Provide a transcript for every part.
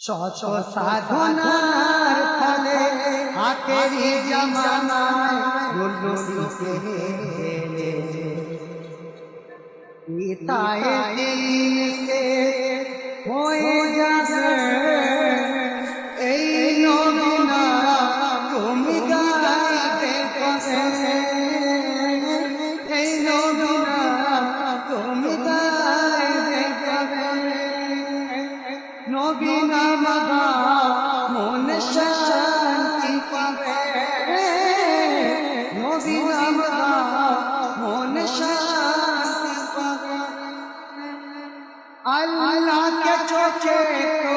শত সাধনার ফলে আখেরি জামানায় দুর্গতিকে হেরে পিতায়ে দিন সে হয়ে যাবে এই নবীনা তুমি গাইতে কবে এই নবীনা তুমি গাইতে কবে নবী নাম মন শান্তি পাবে নবী নাম মন শান্তি পাবে আল্লাহ কে চোখে তো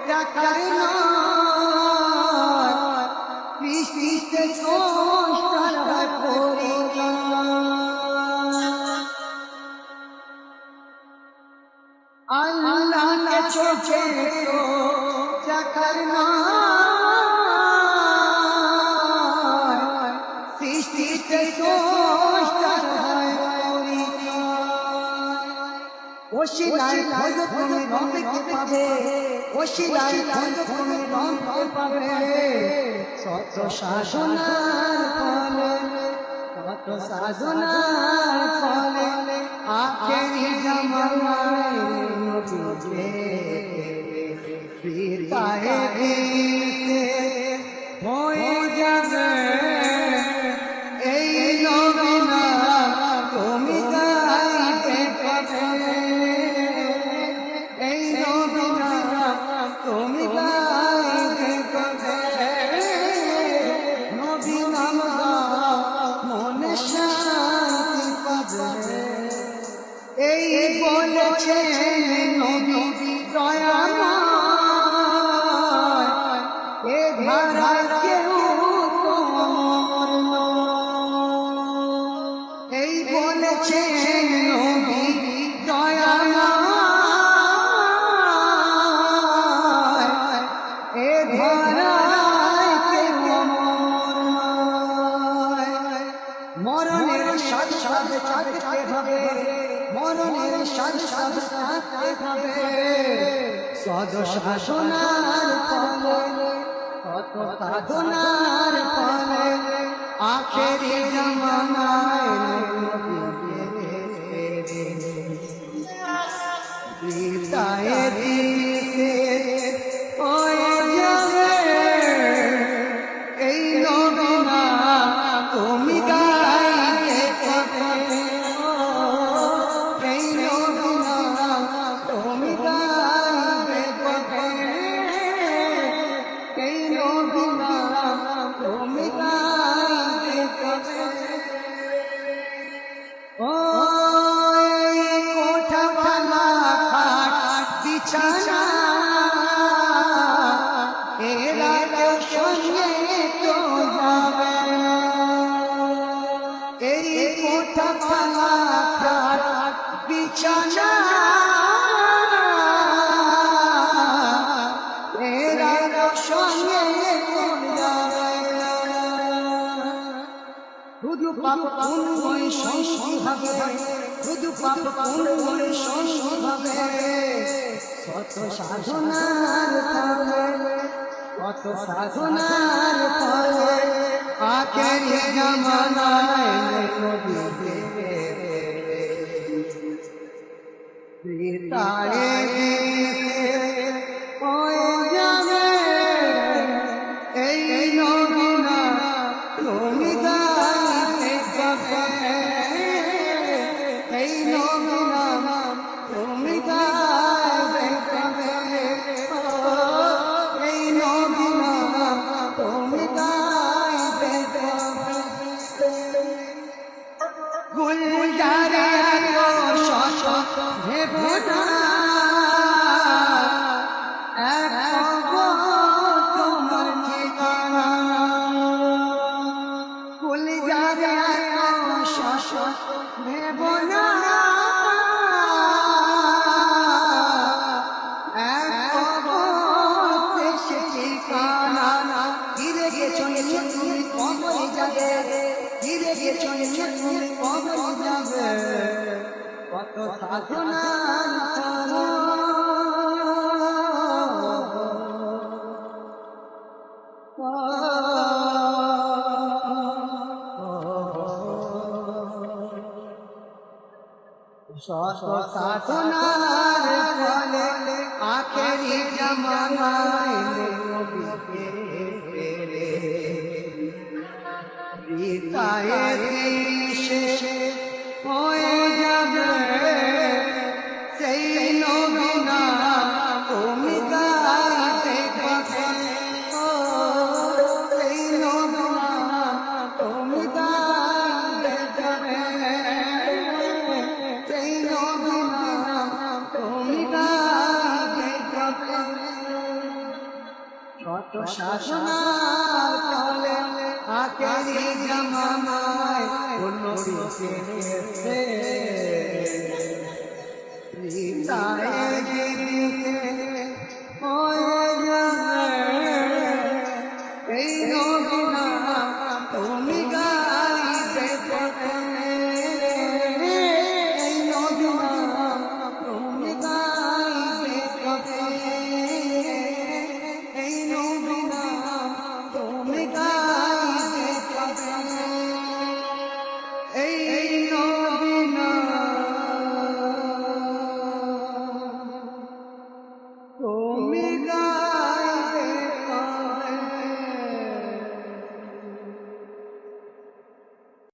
দেখার নয় সৃষ্টিতে স্রষ্টার পরিচয় আল্লাহ কে চোখে তো দেখার নয় সৃষ্টিতে স্রষ্টার ওশিলায় খোঁজো তুমি রবকে পাবে ওশিলায় খোঁজো তুমি রবকে পাবে শত সাধনার ফলে শত সাধনার ফলে আখেরি জামানায় নবীকে পিতায়ে দিতে হয়ে যাবে এই নবীনা তুমি গাইতে পাবে এই নবীনা তুমি গাইতে পাবে নবী নাম মনে শান্তি পাবে এই বলেছে নবী দয়াময় এ ধারা কেউ তোমার এই বলেছে নবী দয়াময় এ ধারা কেউ মরণের সাথে সাথে থাকতে হবে মরণের সাথে সাথে থাকতে হবে সদ সাধনার ফলে কত সাধনার ফলে আখেরি জামানায় পিতায়ে দিতে হয়ে যাবে এই নবীনা তুমি গাইতে পাবে এই নবীনা তুমি গাইতে পাবে এই নবীনা তুমি গাইতে পাবে ও কোঠা ভাঙা খাট বিছানা এরা কেউ সঙ্গে তো যাবে এই কোঠা ভাঙা খাট বিছানা এরা কেউ সঙ্গে তো যাবে শুধু পাপ পুণ্যই সঙ্গী হবে শুধু পাপ পুণ্যই সঙ্গী হবে কত সাধনার ফলে কত সাধনার ফলে আখেরি জামানায় নবীকে পিতায়ে দিতে হয়ে যাবে এই নবীনা তুমি গাইতে পাবে এই নবীনা তুমি গাইতে পাবে এই নবীনা তুমি গাইতে পাবে গুলজারে শত ভেবো না তোমার ঠিকানা গুলজারে শত ভেবো না ঠিকানা ধীরে গেছো তুমি কবরে যাবে ধীরে গেছো তুমি কবরে যাবে কত সাধনার শত সাধনার ফলে আখেরি জামানায় নবীকে পেরে বিদায়ের শেষে হয়ে যাবে সেই নবী নাম তুমি গাইতে পাবে ও সেই নবী নাম তুমি গাইতে পাবে সেই নবী নাম তুমি গাইতে পাবে শত শাসনার ফলে আখেরি জামানায় নবীকে পেরে হৃদয়ে